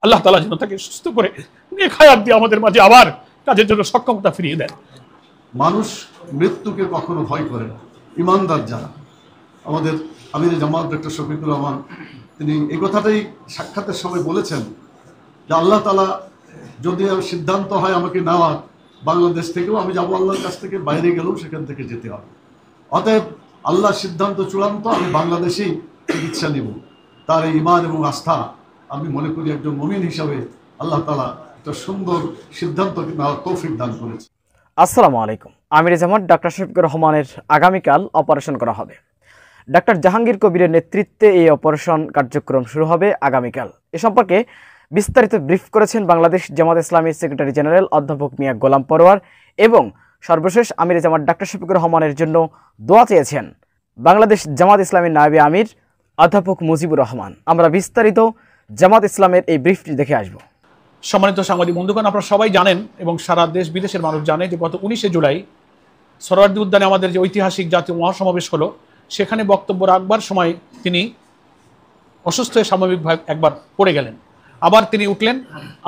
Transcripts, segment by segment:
আল্লাহ তাআলা যেন তাকে সুস্থ করে নেক হায়াত দিয়ে আমাদের মাঝে আবার কাজের জন্য সক্ষমতা ফিরিয়ে দেন। মানুষ মৃত্যুকে কখনো ভয় করে না, ইমানদার যারা। আমাদের আমির জামাত ডক্টর শফিকুর রহমান তিনি এই কথাটাই সাক্ষাতের সময় বলেছেন যে আল্লাহ তাআলা যদি সিদ্ধান্ত হয় আমাকে নেওয়ার, বাংলাদেশ থেকেও আমি যাবো, আল্লাহর কাছ থেকে বাইরে গেলেও সেখান থেকে যেতে হবে। অতএব আল্লাহর সিদ্ধান্ত চূড়ান্ত, আমি বাংলাদেশেই চিকিৎসা নিব। তার এই ঈমান এবং আস্থা আমি মনে করি একজন মুমিন হিসাবে আল্লাহ তাআলা একটা সুন্দর সিদ্ধান্ত নেওয়ার তৌফিক দান করেছে। আসসালামু আলাইকুম। আমির জামাত ডক্টর শফিকুর রহমানের আগামীকাল অপারেশন করা হবে। ডক্টর জাহাঙ্গীর কবিরের নেতৃত্বে এই অপারেশন কার্যক্রম শুরু হবে আগামীকাল। এ সম্পর্কে বিস্তারিত ব্রিফ করেছেন বাংলাদেশ জামাত ইসলামীর সেক্রেটারি জেনারেল অধ্যাপক মিয়া গোলাম পরোয়ার এবং সর্বশেষ আমির জামাত ডক্টর শফিকুর রহমানের জন্য দোয়া চেয়েছেন বাংলাদেশ জামাত ইসলামীর নায়েবে আমির অধ্যাপক মুজিবুর রহমান। আমরা বিস্তারিত জামাত ইসলামের এই ব্রিফটি দেখে আসব। সম্মানিত সাংবাদিক বন্ধুগণ, আপনারা সবাই জানেন এবং সারা দেশ বিদেশের মানুষ জানে যে গত 19শে জুলাই সোহরাওয়ার্দী উদ্যানে আমাদের যে ঐতিহাসিক জাতীয় মহাসমাবেশ হলো, সেখানে বক্তব্য রাখবার সময় তিনি অসুস্থ হয়ে স্বাভাবিকভাবে একবার পড়ে গেলেন, আবার তিনি উঠলেন,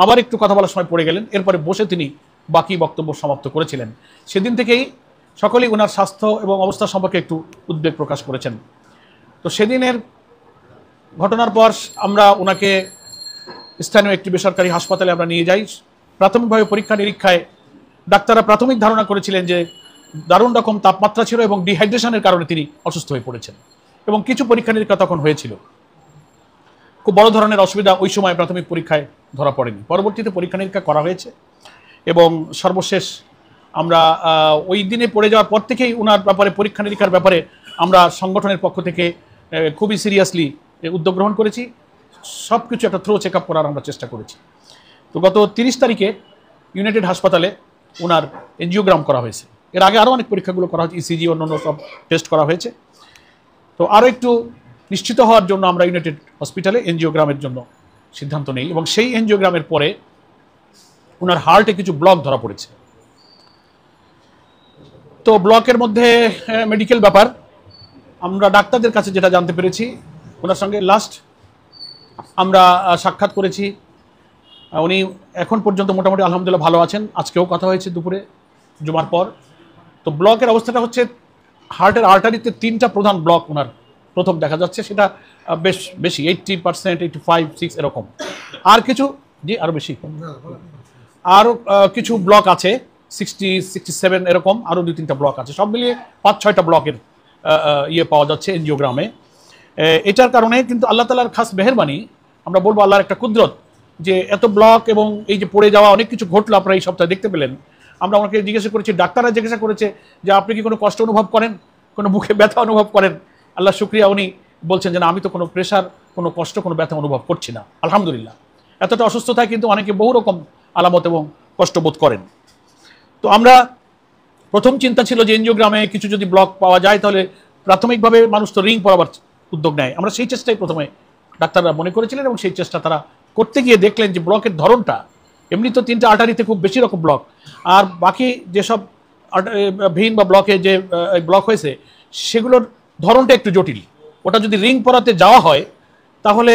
আবার একটু কথা বলার সময় পড়ে গেলেন, এরপরে বসে তিনি বাকি বক্তব্য সমাপ্ত করেছিলেন। সেদিন থেকেই সকলেই ওনার স্বাস্থ্য এবং অবস্থা সম্পর্কে একটু উদ্বেগ প্রকাশ করেছেন। তো সেদিনের ঘটনার পর আমরা ওনাকে স্থানীয় একটি বেসরকারি হাসপাতালে আমরা নিয়ে যাই। প্রাথমিকভাবে পরীক্ষা নিরীক্ষায় ডাক্তাররা প্রাথমিক ধারণা করেছিলেন যে দারুণ রকম তাপমাত্রা ছিল এবং ডিহাইড্রেশনের কারণে তিনি অসুস্থ হয়ে পড়েছেন, এবং কিছু পরীক্ষা নিরীক্ষা তখন হয়েছিল। খুব বড় ধরনের অসুবিধা ওই সময় প্রাথমিক পরীক্ষায় ধরা পড়েনি। পরবর্তীতে পরীক্ষা নিরীক্ষা করা হয়েছে এবং সর্বশেষ আমরা ওই দিনে পড়ে যাওয়ার পর থেকেই ওনার ব্যাপারে পরীক্ষা নিরীক্ষার ব্যাপারে আমরা সংগঠনের পক্ষ থেকে খুবই সিরিয়াসলি উদ্যোগ গ্রহণ করেছি। সব কিছু একটা থ্রো চেক আপ করার আমরা চেষ্টা করেছি। তো গত 30 তারিখে ইউনাইটেড হাসপাতালে ওনার এনজিওগ্রাম করা হয়েছে। এর আগে আরও অনেক পরীক্ষাগুলো করা হয়েছে, ইসিজি অন্যান্য সব টেস্ট করা হয়েছে। তো আরও একটু নিশ্চিত হওয়ার জন্য আমরা ইউনাইটেড হসপিটালে এনজিওগ্রামের জন্য সিদ্ধান্ত নেই, এবং সেই এনজিওগ্রামের পরে ওনার হার্টে কিছু ব্লক ধরা পড়েছে। তো ব্লকের মধ্যে মেডিকেল ব্যাপার, আমরা ডাক্তারদের কাছে যেটা জানতে পেরেছি, ওনার সঙ্গে লাস্ট আমরা সাক্ষাৎ করেছি, উনি এখন পর্যন্ত মোটামুটি আলহামদুলিল্লাহ ভালো আছেন। আজকেও কথা হয়েছে দুপুরে জুমার পর। তো ব্লকের অবস্থাটা হচ্ছে হার্টের আর্টারিতে 3টা প্রধান ব্লক ওনার প্রথম দেখা যাচ্ছে, সেটা বেশ বেশি 80%, 85, 6 এরকম। আর কিছু আরও বেশি, আরও কিছু ব্লক আছে 60, 67 এরকম, আরও 2-3টা ব্লক আছে। সব মিলিয়ে 5-6টা ব্লকের পাওয়া যাচ্ছে এনজিওগ্রামে। এটার কারণে কিন্তু আল্লাহ তাআলার খাস মেহেরবানি, আমরা বলবো আল্লাহর একটা কুদরত, যে এত ব্লক এবং এই যে পড়ে যাওয়া অনেক কিছু ঘটলো আপনারা এই সপ্তাহে দেখতে পেলেন। আমরা ওনাকে জিজ্ঞাসা করেছি, ডাক্তাররা জিজ্ঞাসা করেছে যে আপনি কি কোনো কষ্ট অনুভব করেন, কোনো মুখে ব্যথা অনুভব করেন? আল্লাহ শুকরিয়া, উনি বলছেন যে না, আমি তো কোনো প্রেশার, কোনো কষ্ট, কোনো ব্যথা অনুভব করছি না, আলহামদুলিল্লাহ। এতটা অসুস্থতায় কিন্তু অনেকে বহু রকম আলামত এবং কষ্ট বোধ করেন। তো আমরা প্রথম চিন্তা ছিল যে এনজিওগ্রামে কিছু যদি ব্লক পাওয়া যায় তাহলে প্রাথমিকভাবে মানুষ তো রিং পরাবার উদ্যোগ নেয়। আমরা সেই চেষ্টাই প্রথমে ডাক্তাররা মনে করেছিলেন, এবং সেই চেষ্টা তারা করতে গিয়ে দেখলেন যে ব্লকের ধরনটা, এমনি তো 3টা আর্টারিতে খুব বেশি রকম ব্লক, আর বাকি যেসব ভেইন বা ব্লকে যে ব্লক হয়েছে সেগুলোর ধরনটা একটু জটিল। ওটা যদি রিং পরাতে যাওয়া হয় তাহলে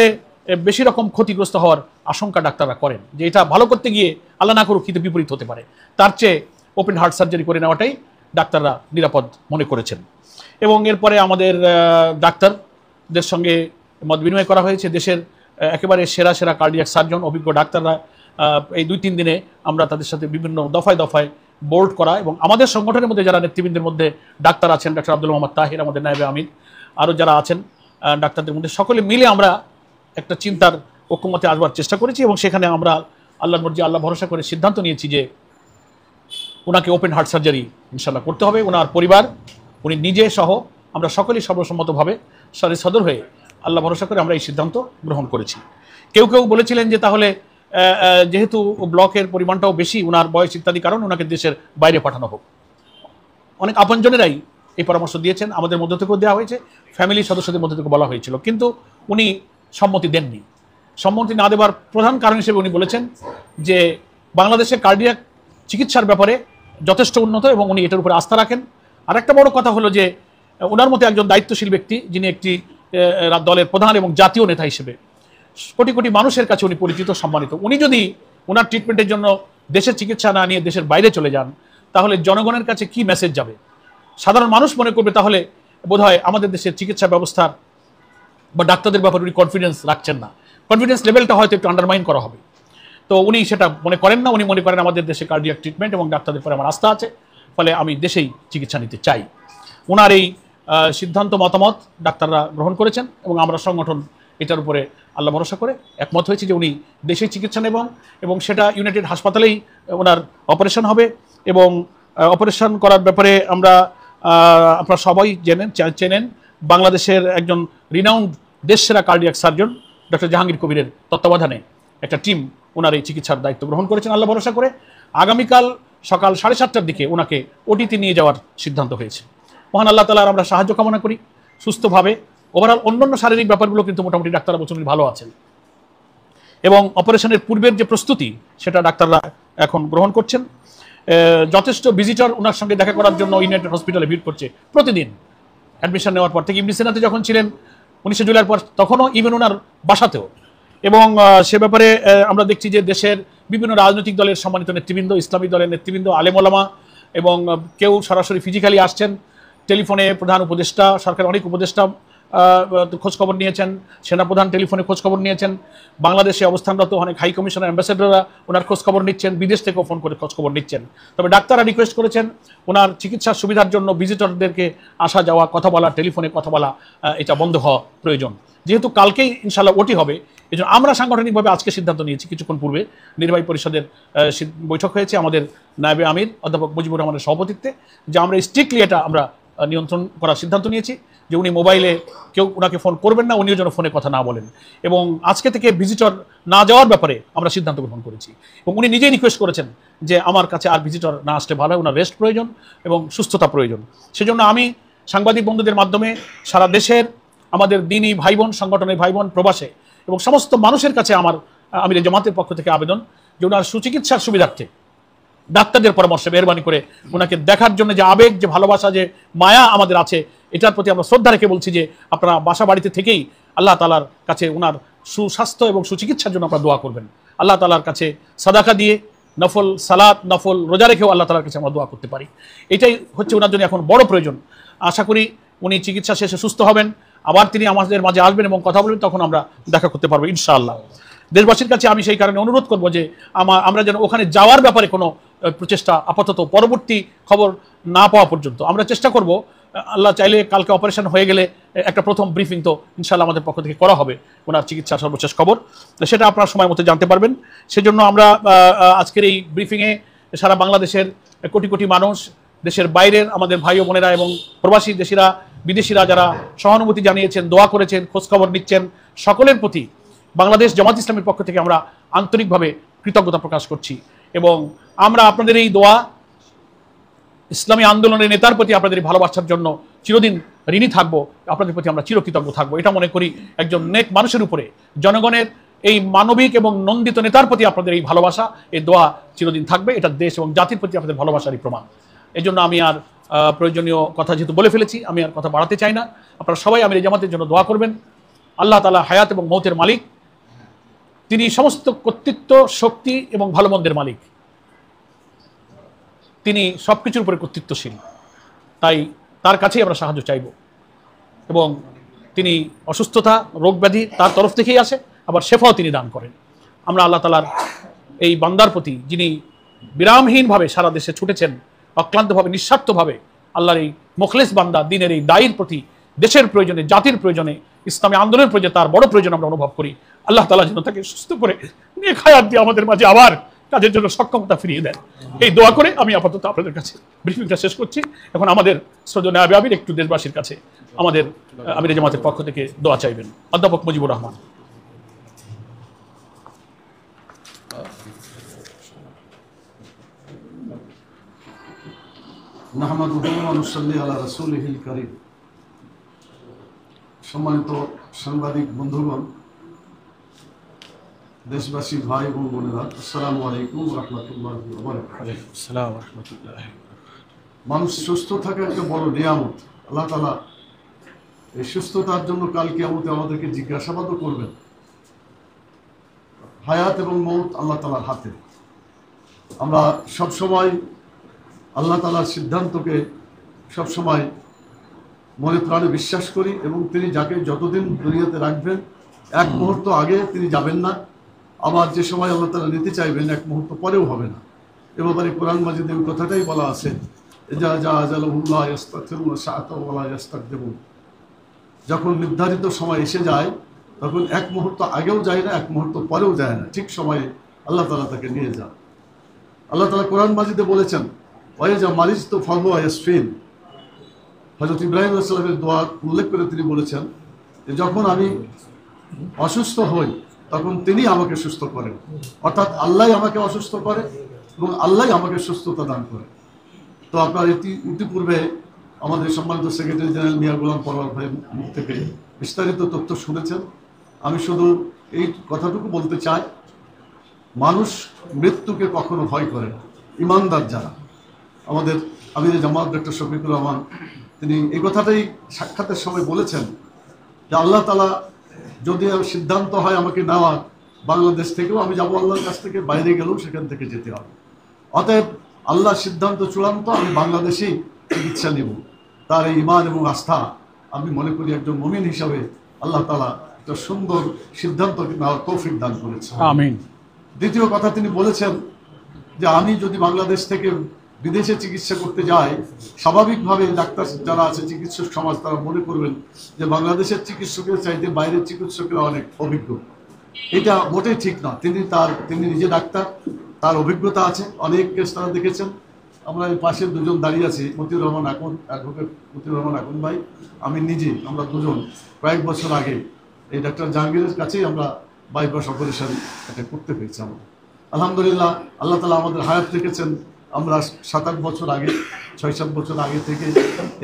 বেশি রকম ক্ষতিগ্রস্ত হওয়ার আশঙ্কা ডাক্তাররা করেন, যে এটা ভালো করতে গিয়ে আল্লাহ না করুক কিন্তু বিপরীত হতে পারে। তার চেয়ে ওপেন হার্ট সার্জারি করে নেওয়াটাই ডাক্তাররা নিরাপদ মনে করেছেন। এবং এরপরে আমাদের ডাক্তারদের সঙ্গে মত বিনিময় করা হয়েছে। দেশের একেবারে সেরা সেরা কার্ডিয়াক সার্জন, অভিজ্ঞ ডাক্তাররা এই 2-3 দিনে আমরা তাদের সাথে বিভিন্ন দফায় দফায় বোর্ড করা, এবং আমাদের সংগঠনের মধ্যে যারা নেতৃবৃন্দের মধ্যে ডাক্তার আছেন, ডক্টর আব্দুল মোহাম্মদ তাহির আমাদের নায়েবে আমির, আরও যারা আছেন ডাক্তারদের মধ্যে, সকলে মিলে আমরা একটা চিন্তার ঐক্যমতে আসবার চেষ্টা করেছি। এবং সেখানে আমরা আল্লাহর মর্জি, আল্লাহ ভরসা করে সিদ্ধান্ত নিয়েছি যে ওনাকে ওপেন হার্ট সার্জারি ইনশাল্লাহ করতে হবে। ওনার পরিবার, উনি নিজে সহ আমরা সকলেই সর্বসম্মতভাবে সদর হয়ে আল্লাহ ভরসা করে আমরা এই সিদ্ধান্ত গ্রহণ করেছি। কেউ কেউ বলেছিলেন যে তাহলে যেহেতু ব্লকের পরিমাণটাও বেশি, ওনার বয়স ইত্যাদি কারণ ওনাকে দেশের বাইরে পাঠানো হোক। অনেক আপনজনেরাই এই পরামর্শ দিয়েছেন, আমাদের মধ্য থেকেও দেওয়া হয়েছে, ফ্যামিলির সদস্যদের মধ্যে থেকে বলা হয়েছিল, কিন্তু উনি সম্মতি দেননি। সম্মতি না দেওয়ার প্রধান কারণ হিসেবে উনি বলেছেন যে বাংলাদেশের কার্ডিয়াক চিকিৎসার ব্যাপারে যথেষ্ট উন্নত এবং উনি এটার উপরে আস্থা রাখেন। আর একটা বড় কথা হলো যে ওনার মতো একজন দায়িত্বশীল ব্যক্তি, যিনি একটি দলের প্রধান এবং জাতীয় নেতা হিসেবে, কোটি কোটি মানুষের কাছে উনি পরিচিত, সম্মানিত। উনি যদি ওনার ট্রিটমেন্টের জন্য দেশের চিকিৎসা না নিয়ে দেশের বাইরে চলে যান, তাহলে জনগণের কাছে কি মেসেজ যাবে? সাধারণ মানুষ মনে করবে তাহলে বোধহয় আমাদের দেশের চিকিৎসা ব্যবস্থার বা ডাক্তারদের ব্যাপারে উনি কনফিডেন্স রাখছেন না, কনফিডেন্স লেভেলটা হয়তো একটু আন্ডারমাইন করা হবে। তো উনি সেটা মনে করেন না। উনি মনে করেন আমাদের দেশে কার্ডিয়াক ট্রিটমেন্ট এবং ডাক্তারদের পরে আমার আস্থা আছে, ফলে আমি দেশেই চিকিৎসা নিতে চাই। ওনার এই সিদ্ধান্ত মতামত ডাক্তাররা গ্রহণ করেছেন এবং আমরা সংগঠন এটার উপরে আল্লাহ ভরসা করে একমত হয়েছে যে উনি দেশেই চিকিৎসা নেবেন এবং সেটা ইউনাইটেড হাসপাতালেই ওনার অপারেশন হবে। এবং অপারেশন করার ব্যাপারে আমরা আপনারা সবাই চেনেন বাংলাদেশের একজন রিনাউন্ড দেশসেরা কার্ডিয়াক সার্জন ডক্টর জাহাঙ্গীর কবিরের তত্ত্বাবধানে একটা টিম ওনার এই চিকিৎসার দায়িত্ব গ্রহণ করেছেন আল্লাহ ভরসা করে। আগামীকাল সকাল 7:30টার দিকে ওনাকে ওটিতে নিয়ে যাওয়ার সিদ্ধান্ত হয়েছে। মহান আল্লাহ তাআলার আমরা সাহায্য কামনা করি সুস্থভাবে। ওভারঅল অন্যান্য শারীরিক ব্যাপারগুলো কিন্তু মোটামুটি ডাক্তাররা বলছেন ভালো আছেন এবং অপারেশনের পূর্বের যে প্রস্তুতি সেটা ডাক্তাররা এখন গ্রহণ করছেন। যথেষ্ট ভিজিটর ওনার সঙ্গে দেখা করার জন্য ইউনাইটেড হসপিটালে ভিড় করছে প্রতিদিন। অ্যাডমিশন নেওয়ার পর থেকে ইবনে সিনাতে যখন ছিলেন 19 জুলাইয়ের পর, তখনও ইভেন ওনার বাসাতেও। এবং সে ব্যাপারে আমরা দেখছি যে দেশের বিভিন্ন রাজনৈতিক দলের সম্মানিত নেতৃবৃন্দ, ইসলামী দলের নেতৃবৃন্দ, আলেম ওলামা এবং কেউ সরাসরি ফিজিক্যালি আসছেন, টেলিফোনে প্রধান উপদেষ্টা, সরকারের অনেক উপদেষ্টা খোঁজখবর নিয়েছেন, সেনাপ্রধান টেলিফোনে খোঁজখবর নিয়েছেন, বাংলাদেশে অবস্থানরত অনেক হাই কমিশনার, অ্যাম্বাসেডররা ওনার খোঁজখবর নিচ্ছেন, বিদেশ থেকেও ফোন করে খোঁজখবর নিচ্ছেন। তবে ডাক্তাররা রিকোয়েস্ট করেছেন ওনার চিকিৎসার সুবিধার জন্য ভিজিটরদেরকে আসা যাওয়া, কথা বলা, টেলিফোনে কথা বলা এটা বন্ধ হওয়া প্রয়োজন। যেহেতু কালকেই ইনশাল্লাহ ওটি হবে, এই জন্য আমরা সাংগঠনিকভাবে আজকে সিদ্ধান্ত নিয়েছি। কিছুক্ষণ পূর্বে নির্বাহী পরিষদের বৈঠক হয়েছে আমাদের নায়েবে আমির অধ্যাপক মুজিবুর রহমানের সভাপতিত্বে, যে আমরা স্ট্রিক্টলি এটা আমরা নিয়ন্ত্রণ করার সিদ্ধান্ত নিয়েছি যে উনি মোবাইলে কেউ ওনাকে ফোন করবেন না, উনিও যেন ফোনে কথা না বলেন। এবং আজকে থেকে ভিজিটর না যাওয়ার ব্যাপারে আমরা সিদ্ধান্ত গ্রহণ করেছি। এবং উনি নিজেই রিকোয়েস্ট করেছেন যে আমার কাছে আর ভিজিটর না আসলে ভালো হয়, ওনার রেস্ট প্রয়োজন এবং সুস্থতা প্রয়োজন। সেজন্য আমি সাংবাদিক বন্ধুদের মাধ্যমে সারা দেশের আমাদের দিনী ভাই বোন, সংগঠনের ভাই বোন, প্রবাসে এবং সমস্ত মানুষের কাছে আমির জামাতের পক্ষ থেকে আবেদন যে ওনার সুচিকিৎসার সুবিধার্থে ডাক্তারদের পরামর্শে মেহরবানি করে ওনাকে দেখার জন্য যে আবেগ, যে ভালোবাসা, যে মায়া আমাদের আছে, এটার প্রতি আমরা শ্রদ্ধা রেখে বলছি যে আপনারা বাসা বাড়িতে থেকেই আল্লাহ তাআলার কাছে ওনার সুস্বাস্থ্য এবং সুচিকিৎসার জন্য আপনারা দোয়া করবেন। আল্লাহ তাআলার কাছে সাদাকা দিয়ে, নফল সালাত, নফল রোজা রেখেও আল্লাহ তাআলার কাছে আমরা দোয়া করতে পারি। এটাই হচ্ছে ওনার জন্য এখন বড় প্রয়োজন। আশা করি উনি চিকিৎসা শেষে সুস্থ হবেন, আবার তিনি আমাদের মাঝে আসবেন এবং কথা বলবেন, তখন আমরা দেখা করতে পারবো ইনশাআল্লাহ। দেশবাসীর কাছে আমি সেই কারণে অনুরোধ করব যে আমরা যেন ওখানে যাওয়ার ব্যাপারে কোনো প্রচেষ্টা আপাতত পরবর্তী খবর না পাওয়া পর্যন্ত আমরা চেষ্টা করব। আল্লাহ চাইলে কালকে অপারেশন হয়ে গেলে একটা প্রথম ব্রিফিং তো ইনশাআল্লাহ আমাদের পক্ষ থেকে করা হবে ওনার চিকিৎসার সর্বশেষ খবর, সেটা আপনারা সময় মতো জানতে পারবেন। সেজন্য আমরা আজকের এই ব্রিফিংয়ে সারা বাংলাদেশের কোটি কোটি মানুষ, দেশের বাইরের আমাদের ভাই ও বোনেরা এবং প্রবাসী দেশিরা, বিদেশিরা যারা সহানুভূতি জানিয়েছেন, দোয়া করেছেন, খোঁজখবর নিচ্ছেন, সকলের প্রতি বাংলাদেশ জামাত ইসলামের পক্ষ থেকে আমরা আন্তরিকভাবে কৃতজ্ঞতা প্রকাশ করছি। এবং আমরা আপনাদের এই দোয়া, ইসলামী আন্দোলনের নেতার প্রতি আপনাদের ভালোবাসার জন্য চিরদিন ঋণী থাকবো, আপনাদের প্রতি আমরা চিরকৃতজ্ঞ থাকবো। এটা মনে করি একজন নেক মানুষের উপরে, জনগণের এই মানবিক এবং নন্দিত নেতার প্রতি আপনাদের এই ভালোবাসা, এই দোয়া চিরদিন থাকবে। এটা দেশ এবং জাতির প্রতি আপনাদের ভালোবাসারই প্রমাণ। এই জন্য আমি আর প্রয়োজনীয় কথা যেহেতু বলে ফেলেছি, আমি আর কথা বাড়াতে চাই না। আপনারা সবাই আমির জামাতের জন্য দোয়া করবেন। আল্লাহ তাআলা হায়াত এবং মৌতের মালিক, তিনি সমস্ত কর্তৃত্ব, শক্তি এবং ভালো মন্দের মালিক, তিনি সব কিছুর উপরে কর্তৃত্বশীল। তাই তার কাছেই আমরা সাহায্য চাইব। এবং তিনি অসুস্থতা, রোগ ব্যাধি তার তরফ থেকেই আসে, আবার শেফাও তিনি দান করেন। আমরা আল্লাহ তাআলার এই বান্দার প্রতি, যিনি বিরামহীনভাবে সারা দেশে ছুটেছেন, অক্লান্তভাবে, নিঃস্বার্থভাবে, আল্লাহর এই মুখলেস বান্দা, দিনের এই দায়ীর প্রতি, দেশের প্রয়োজনে, জাতির প্রয়োজনে, ইসলামী আন্দোলনের প্রয়োজনে তার বড় প্রয়োজন আমরা অনুভব করি। আল্লাহ তাআলা যেন তাকে সুস্থ করে নেক হায়াত দিয়ে আমাদের মাঝে আবার কাজের জন্য সক্ষমতা ফিরিয়ে দেন, এই দোয়া করে আমি আপাতত আপনাদের কাছে ব্রিফিংটা শেষ করছি। এখন আমাদের শ্রদ্ধেয় নায়েবে আমির একটু দেশবাসীর কাছে আমাদের আমির জামাতের পক্ষ থেকে দোয়া চাইবেন। অধ্যাপক মুজিবুর রহমান। নাহমাদুহু ওয়া নুসাল্লি আলা রাসূলিহিল কারীম। সম্মানিত সাংবাদিক বন্ধুগণ, দেশবাসী ভাই এবং বোনেরা, আসসালামু আলাইকুম ওয়া রাহমাতুল্লাহি ওয়া বারাকাতুহু। মানুষ সুস্থ থাকা একটা বড় নিয়ামত। আল্লাহ তাআলা এই সুস্থতার জন্য কাল কিয়ামতে আমাদেরকে জিজ্ঞাসাবাদও করবেন হায়াত এবং মৌত আল্লাহ তাআলার হাতে। আমরা সবসময় আল্লাহ তাআলার সিদ্ধান্তকে সবসময় মনে প্রাণে বিশ্বাস করি এবং তিনি যাকে যতদিন দুনিয়াতে রাখবেন এক মুহূর্ত আগে তিনি যাবেন না, আবার যে সময় আল্লাহ তাআলা নিতে চাইবেন এক মুহূর্ত পরেও হবে না। এ ব্যাপারে কোরআন মাজিদে ওই কথাটাই বলা আছে, যখন নির্ধারিত সময় এসে যায় তখন এক মুহূর্ত আগেও যায় না, এক মুহূর্ত পরেও যায় না, ঠিক সময়ে আল্লাহ তাআলা তাকে নিয়ে যান। আল্লাহ তাআলা কোরআন মাজিদে বলেছেন ওয়াইজা মারিজতু ফাহুয়া ইয়াশফিন। হযরত ইব্রাহিম আলাইহিস সালামের দোয়া উল্লেখ করে তিনি বলেছেন যে যখন আমি অসুস্থ হই তখন তিনি আমাকে সুস্থ করেন, অর্থাৎ আল্লাহ আমাকে অসুস্থ করে এবং আল্লাহ আমাকে সুস্থতা দান করে। তো আপনার ইতিপূর্বে আমাদের সম্মানিত সেক্রেটারি জেনারেল মিয়া গোলাম পরওয়ার ভাইয়ের মুখ থেকে বিস্তারিত তথ্য শুনেছেন। আমি শুধু এই কথাটুকু বলতে চাই, মানুষ মৃত্যুকে কখনো ভয় করে না, ইমানদার যারা। আমাদের আমিরে জামাত ডক্টর শফিকুর রহমান তিনি এই কথাটাই সাক্ষাতের সময় বলেছেন যে আল্লাহ তাআলা যদি সিদ্ধান্ত হয় আমাকে নেওয়ার, বাংলাদেশ থেকেও আমি যাবো আল্লাহর কাছ থেকে, বাইরে গেলেও সেখান থেকে যেতে হবে। অতএব আল্লাহর সিদ্ধান্ত চূড়ান্ত, আমি বাংলাদেশেই চিকিৎসা নেব। তার এই ঈমান এবং আস্থা আমি মনে করি একজন মুমিন হিসাবে আল্লাহ তাআলা একটা সুন্দর সিদ্ধান্ত নেওয়ার তৌফিক দান করেছেন। আমিন। দ্বিতীয় কথা তিনি বলেছেন যে আমি যদি বাংলাদেশ থেকে বিদেশে চিকিৎসা করতে যাই, স্বাভাবিকভাবে ডাক্তার যারা আছে চিকিৎসক সমাজ তারা মনে করবেন যে বাংলাদেশের চিকিৎসকের চাইতে বাইরের চিকিৎসকেরা অনেক অভিজ্ঞ। এটা মোটেই ঠিক না। তিনি নিজে ডাক্তার, তার অভিজ্ঞতা আছে, অনেক কেস তারা দেখেছেন। আমরা এই পাশে দুজন দাঁড়িয়ে আছি, মতিউর রহমান আকন, অ্যাডভোকেট মতিউর রহমান আকন ভাই, আমি নিজে, আমরা দুজন কয়েক বছর আগে এই ডাক্তার জাহাঙ্গীরের কাছেই আমরা বাইপাস অপারেশন এটা করতে পেরেছি। আমরা আলহামদুলিল্লাহ আল্লাহ তাআলা আমাদের হায়াত রেখেছেন। আমরা 7-8 বছর আগে, 6-7 বছর আগে থেকে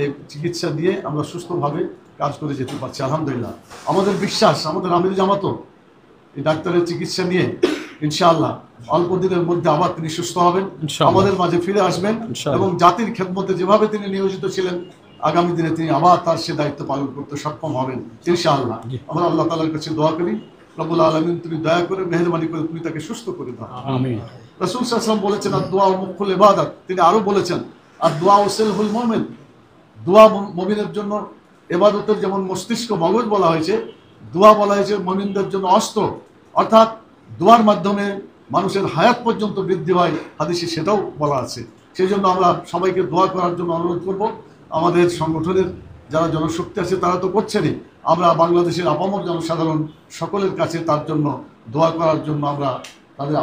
এই চিকিৎসা দিয়ে আমরা সুস্থভাবে কাজ করে যেতে পারছি আলহামদুলিল্লাহ। আমাদের বিশ্বাস, আমাদের আমির জামাতও এই ডাক্তারের চিকিৎসা নিয়ে ইনশাআল্লাহ অল্প দিনের মধ্যে আবার তিনি সুস্থ হবেন, আমাদের মাঝে ফিরে আসবেন এবং জাতির খেদমতে যেভাবে তিনি নিয়োজিত ছিলেন আগামী দিনে তিনি আবার তার সে দায়িত্ব পালন করতে সক্ষম হবেন ইনশাআল্লাহ। আমরা আল্লাহ তাআলার কাছে দোয়া করি, রব্বুল আলামিন তুমি দয়া করে মেহেরবানি করে তুমি তাকে সুস্থ করে দাও। আমিন। রাসূল সাল্লাল্লাহু আলাইহি ওয়াসাল্লাম বলেছেন আর-দুআ মুখুল ইবাদত। তিনি আরো বলেছেন আর-দুআ সিলহুল মুমিন। দোয়া মুমিনের জন্য ইবাদতের যেমন মস্তিষ্ক মগজ বলা হয়েছে, দোয়া বলা হয়েছে মুমিনদের জন্য অস্ত্র, অর্থাৎ দোয়ার মাধ্যমে মানুষের হায়াত পর্যন্ত বৃদ্ধি হয়, হাদিসে সেটাও বলা আছে। সেই জন্য আমরা সবাইকে দোয়া করার জন্য অনুরোধ করব। আমাদের সংগঠনের যারা জনশক্তি আছে তারা তো করছেনই, আমরা বাংলাদেশের আপামর জনসাধারণ সকলের কাছে তার জন্য দোয়া করার জন্য আমরা তাদের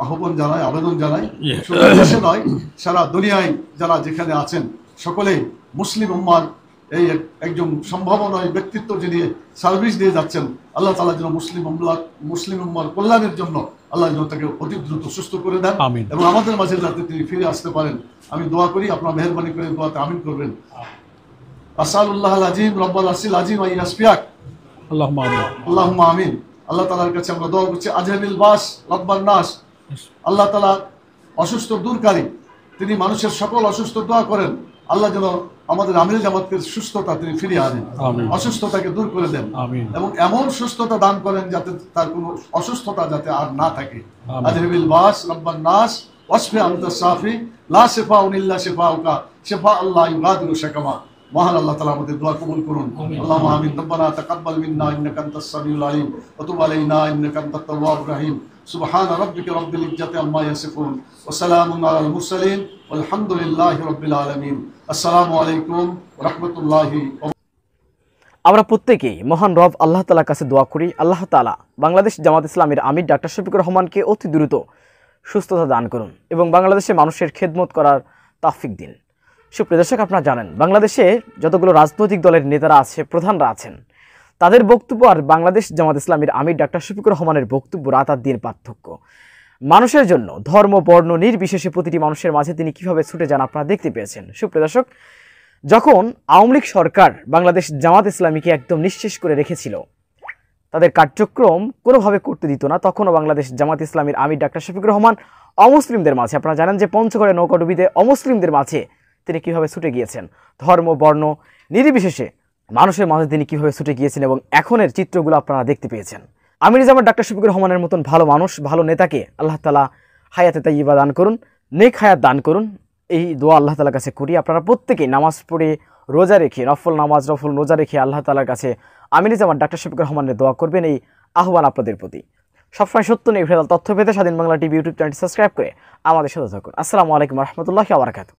আহ্বান জানাই, আবেদন জানাই। শুধু দেশে নয়, সারা দুনিয়ায় যারা যেখানে আছেন সকলেই মুসলিম উম্মার এই একজন সম্ভাবনায় ব্যক্তিত্ব যিনি সার্ভিস দিয়ে যাচ্ছেন, আল্লাহ তাআলা যেন মুসলিম উম্মার কল্যাণের জন্য আল্লাহ যেন তাকে অতি দ্রুত সুস্থ করে দেন এবং আমাদের মাঝে যাতে তিনি ফিরে আসতে পারেন। আমি দোয়া করি, আপনারা মেহেরবানি করে দোয়াতে আমিন করবেন। আসালুল্লাহ আল আজিম রব্বাল আরশিল আজিম আন ইয়াশফিয়াক। আল্লাহুম্মা আমিন। আল্লাহুম্মা আমিন। আল্লাহ তাআলার কাছে আমরা দোয়া করছি আজহাবিল বাস রব্বান নাস। আল্লাহ তাআলা অসুস্থ দূরকারী, তিনি মানুষের সকল অসুস্থ দোয়া করেন। আল্লাহ যেন আমাদের আমির জামাতকে সুস্থতা তিনি ফিরিয়ে আনেন, অসুস্থতাকে দূর করে দেন এবং এমন সুস্থতা দান করেন যাতে তার কোনো অসুস্থতা যাতে আর না থাকে। আজহাবিল বাস রব্বান নাস ওয়াশফি আনতাস শাফি লা শিফাউন ইল্লা শিফাউকা শিফা আল্লাহ ইউগাদিরু শাকামা। মহান আল্লাহ তাআলা আমাদের দোয়া কবুল করুন। আল্লাহুম্মা আমিন। রব্বানা তাকাব্বাল মিন্না ইন্নাকা আনতাস সামিউল আলিম ওয়া তুব আলাইনা ইন্নাকা আনতাত তাওয়াবুর রহিম। সুবহানা রাব্বিকা রাব্বিল ইজ্জাতি আম্মা ইয়াসিফুন ওয়া সালামুন আলাল মুরসালিন ওয়ালহামদুলিল্লাহি রাব্বিল আলামিন। আসসালামু আলাইকুম ওয়া রাহমাতুল্লাহি। আমরা প্রত্যেকেই মহান রব আল্লাহ তাআলার কাছে দোয়া করি, আল্লাহ তাআলা বাংলাদেশ জামাত ইসলামীর আমির ডাক্তার শফিকুর রহমানকে অতি দ্রুত সুস্থতা দান করুন এবং বাংলাদেশের মানুষের খেদমত করার তৌফিক দিন। সুপ্রিয় দর্শক, আপনারা জানেন বাংলাদেশে যতগুলো রাজনৈতিক দলের নেতারা আছে, প্রধানরা আছেন, তাদের বক্তব্য আর বাংলাদেশ জামাত ইসলামীর আমির ডাক্তার শফিকুর রহমানের বক্তব্য রাত আর দিন পার্থক্য। মানুষের জন্য ধর্ম বর্ণ নির্বিশেষে প্রতিটি মানুষের মাঝে তিনি কিভাবে ছুটে যান আপনারা দেখতে পেয়েছেন। সুপ্রিয় দর্শক, যখন আওয়ামী লীগ সরকার বাংলাদেশ জামাত ইসলামীকে একদম নিঃশেষ করে রেখেছিল, তাদের কার্যক্রম কোনোভাবে করতে দিত না, তখনও বাংলাদেশ জামাত ইসলামীর আমির ডাক্তার শফিকুর রহমান অমুসলিমদের মাঝে, আপনারা জানেন যে পঞ্চগড়ে নৌকাডুবিতে অমুসলিমদের মাঝে তিনি কিভাবে ছুটে গিয়েছেন, ধর্ম বর্ণ নির্বিশেষে মানুষের মাঝে তিনি কিভাবে ছুটে গিয়েছেন এবং এখনের চিত্রগুলো আপনারা দেখতে পেয়েছেন। আমির জামাত ডাক্তার শফিকুর রহমানের মতন ভালো মানুষ, ভালো নেতাকে আল্লাহ তাআলা হায়াতে তাইয়্যিবা দান করুন, নেক হায়াত দান করুন, এই দোয়া আল্লাহ তাআলার কাছে করি। আপনারা প্রত্যেকেই নামাজ পড়ে, রোজা রেখে, নফল নামাজ, নফল রোজা রেখে আল্লাহ তাআলার কাছে আমির জামাত ডাক্তার শফিকুর রহমানের দোয়া করবেন, এই আহ্বান আপনাদের প্রতি। সবসময় সত্য নির্ভেজাল তথ্য পেতে স্বাধীন বাংলা টিভি ইউটিউব চ্যানেলটি সাবস্ক্রাইব করে আমাদের সাথে থাকুন। আসসালামু আলাইকুম ওয়া রাহমাতুল্লাহি ওয়া বারাকাতুহু।